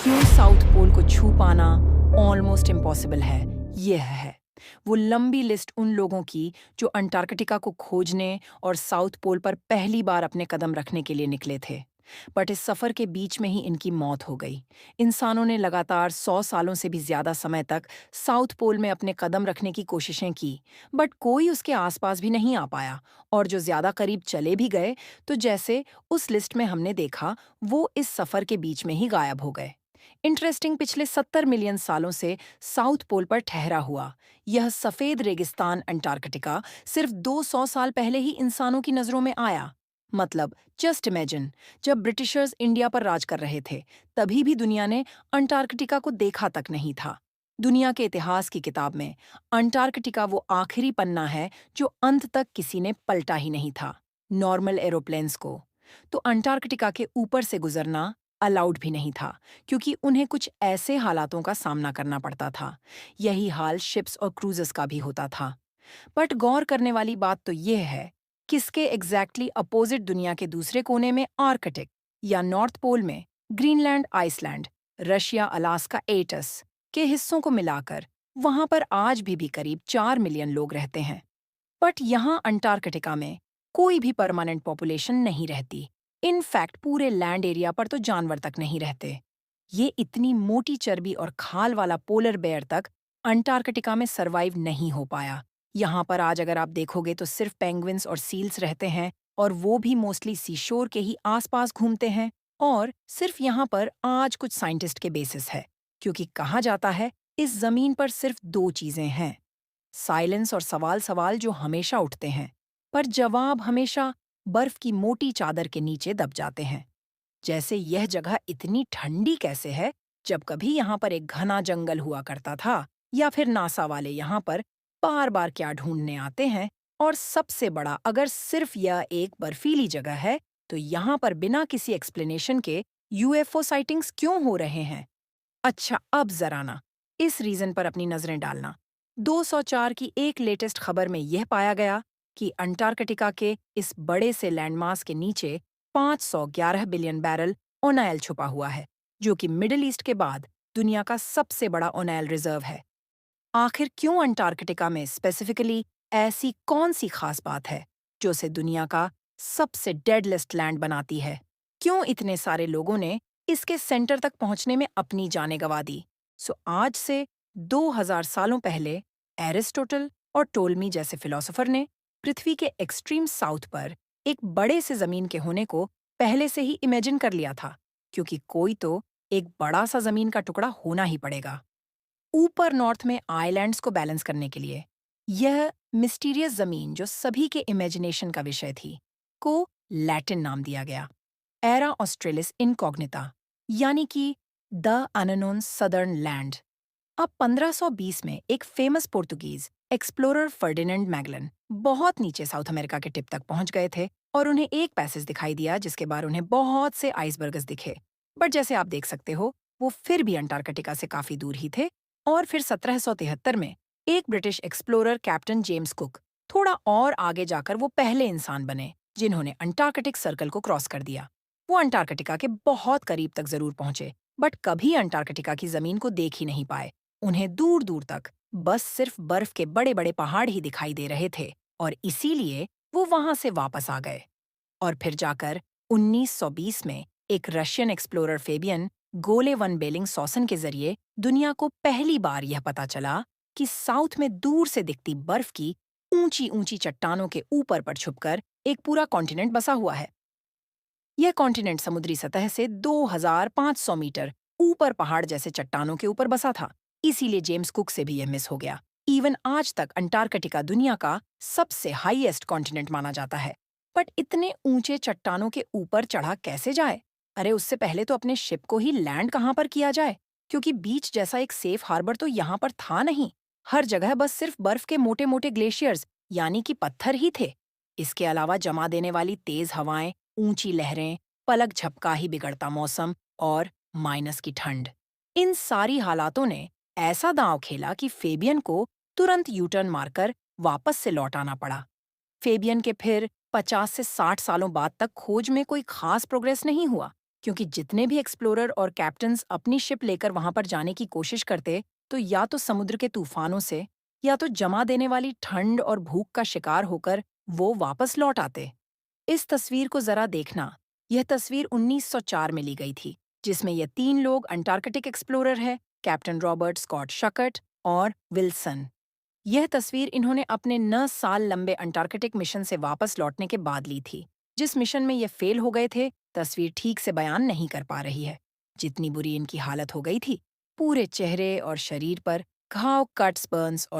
क्यों south pole को छू पाना ऑलमोस्ट इम्पॉसिबल है, यह है वो लंबी लिस्ट उन लोगों की जो अंटार्कटिका को खोजने और साउथ पोल पर पहली बार अपने कदम रखने के लिए निकले थे। बट इस सफर के बीच में ही इनकी मौत हो गई। इंसानों ने लगातार 100 सालों से भी ज्यादा समय तक साउथ पोल में अपने कदम रखने की कोशिशें की, बट कोई उसके आसपास भी नहीं आ पाया। और जो ज्यादा करीब चले भी गए, तो जैसे उस लिस्ट में हमने देखा, वो इस सफर के बीच में ही गायब हो गए। इंटरेस्टिंग, पिछले 70 मिलियन सालों से साउथ पोल पर ठहरा हुआ यह सफेद रेगिस्तान अंटार्कटिका सिर्फ 200 साल पहले ही इंसानों की नजरों में आया। मतलब, जस्ट इमेजिन, जब ब्रिटिशर्स इंडिया पर राज कर रहे थे, तभी भी दुनिया ने अंटार्कटिका को देखा तक नहीं था। दुनिया के इतिहास की किताब में अंटार्कटिका वो आखिरी पन्ना है जो अंत तक किसी ने पलटा ही नहीं था, नॉर्मल एरोप्लेन्स को। तो अंटार्कटिका के ऊपर से गुजरना अलाउड भी नहीं था, क्योंकि उन्हें कुछ ऐसे हालातों का सामना करना पड़ता था। यही हाल शिप्स और क्रूजर्स का भी होता था। बट गौर करने वाली बात तो यह है, किसके एग्जैक्टली अपोजिट दुनिया के दूसरे कोने में आर्कटिक या नॉर्थ पोल में ग्रीनलैंड, आइसलैंड, रशिया, अलास्का, एटस के हिस्सों को मिलाकर वहां पर आज भी करीब 4 मिलियन लोग रहते हैं। बट यहाँ अंटार्कटिका में कोई भी परमानेंट पॉपुलेशन नहीं रहती। इनफैक्ट पूरे लैंड एरिया पर तो जानवर तक नहीं रहते। ये इतनी मोटी चर्बी और खाल वाला पोलर बेयर तक अंटार्कटिका में सरवाइव नहीं हो पाया। यहाँ पर आज अगर आप देखोगे तो सिर्फ पेंगुइन्स और सील्स रहते हैं, और वो भी मोस्टली सीशोर के ही आसपास घूमते हैं। और सिर्फ यहाँ पर आज कुछ साइंटिस्ट के बेसिस है, क्योंकि कहा जाता है इस जमीन पर सिर्फ दो चीजें हैं, साइलेंस और सवाल सवाल जो हमेशा उठते हैं, पर जवाब हमेशा बर्फ की मोटी चादर के नीचे दब जाते हैं। जैसे यह जगह इतनी ठंडी कैसे है, जब कभी यहाँ पर एक घना जंगल हुआ करता था, या फिर नासा वाले यहाँ पर बार बार क्या ढूंढने आते हैं। और सबसे बड़ा, अगर सिर्फ यह एक बर्फीली जगह है, तो यहाँ पर बिना किसी एक्सप्लेनेशन के यूएफओ साइटिंग्स क्यों हो रहे हैं? अच्छा, अब जरा ना इस रीजन पर अपनी नजरें डालना। 204 की एक लेटेस्ट खबर में यह पाया गया कि अंटार्कटिका के इस बड़े से लैंडमास के नीचे 511 बिलियन बैरल ओनाइल छुपा हुआ है, जो कि मिडिल ईस्ट के बाद दुनिया का सबसे बड़ा ओनाइल रिजर्व है। आखिर क्यों अंटार्कटिका में स्पेसिफिकली ऐसी कौन सी खास बात है जो उसे दुनिया का सबसे डेडलिस्ट लैंड बनाती है? क्यों इतने सारे लोगों ने इसके सेंटर तक पहुंचने में अपनी जानें गंवा दी? आज से 2000 सालों पहले एरिस्टोटल और टोल्मी जैसे फिलोसोफर ने पृथ्वी के एक्सट्रीम साउथ पर एक बड़े से जमीन के होने को पहले से ही इमेजिन कर लिया था, क्योंकि कोई तो एक बड़ा सा जमीन का टुकड़ा होना ही पड़ेगा ऊपर नॉर्थ में आइलैंड्स को बैलेंस करने के लिए। यह मिस्टीरियस जमीन, जो सभी के इमेजिनेशन का विषय थी, को लैटिन नाम दिया गया, एरा ऑस्ट्रेलिस इनकॉग्निटा, यानी कि द अननोन सदर्न लैंड। अब 1520 में एक famous Portuguese explorer Ferdinand Magellan बहुत नीचे साउथ अमेरिका के टिप तक पहुंच गए थे, और उन्हें एक पैसेज दिखाई दिया जिसके बाद उन्हें बहुत से आइसबर्ग्स दिखे। बट जैसे आप देख सकते हो, वो फिर भी अंटार्कटिका से काफी दूर ही थे। और फिर 1773 में एक British explorer captain James cook थोड़ा और आगे जाकर वो पहले इंसान बने जिन्होंने अंटार्कटिक सर्कल को क्रॉस कर दिया। वो अंटार्कटिका के बहुत करीब तक जरूर पहुंचे, बट कभी अंटार्कटिका की जमीन को देख ही नहीं पाए। उन्हें दूर दूर तक बस सिर्फ बर्फ के बड़े बड़े पहाड़ ही दिखाई दे रहे थे, और इसीलिए वो वहां से वापस आ गए। और फिर जाकर 1920 में एक रशियन एक्सप्लोरर फेबियन गोले वन बेलिंग सॉसन के जरिए दुनिया को पहली बार यह पता चला कि साउथ में दूर से दिखती बर्फ की ऊंची ऊंची चट्टानों के ऊपर पर छुपकर एक पूरा कॉन्टिनेंट बसा हुआ है। यह कॉन्टिनेंट समुद्री सतह से 2500 मीटर ऊपर पहाड़ जैसे चट्टानों के ऊपर बसा था। इसीलिए जेम्स कुक से भी यह मिस हो गया। इवन आज तक अंटार्कटिका दुनिया का सबसे हाईएस्ट कॉन्टिनेंट माना जाता है। बट इतने ऊंचे चट्टानों के ऊपर चढ़ा कैसे जाए? अरे, उससे पहले तो अपने शिप को ही लैंड कहाँ पर किया जाए, क्योंकि बीच जैसा एक सेफ हार्बर तो यहाँ पर था नहीं। हर जगह बस सिर्फ बर्फ के मोटे मोटे ग्लेशियर्स, यानी कि पत्थर ही थे। इसके अलावा जमा देने वाली तेज हवाएं, ऊंची लहरें, पलक झपका ही बिगड़ता मौसम और माइनस की ठंड, इन सारी हालातों ने ऐसा दांव खेला कि फेबियन को तुरंत यू टर्न मारकर वापस से लौट आना पड़ा। फेबियन के फिर 50 से 60 सालों बाद तक खोज में कोई खास प्रोग्रेस नहीं हुआ, क्योंकि जितने भी एक्सप्लोरर और कैप्टन्स अपनी शिप लेकर वहां पर जाने की कोशिश करते, तो या तो समुद्र के तूफानों से या तो जमा देने वाली ठंड और भूख का शिकार होकर वो वापस लौट आते। इस तस्वीर को जरा देखना। यह तस्वीर 1904 में ली गई थी, जिसमें ये 3 लोग अंटार्कटिक एक्सप्लोरर है, कैप्टन रॉबर्ट स्कॉट शकट और विल्सन। यह तस्वीर इन्होंने अपने 9 साल लंबे अंटार्कटिक मिशन से वापस लौटने के बाद ली थी। जिस मिशन में ये फेल हो गए थे, तस्वीर ठीक से बयान नहीं कर पा रही है। जितनी बुरी इनकी हालत हो गई थी, पूरे चेहरे और शरीर पर घाव, कट्स, बर्न्स और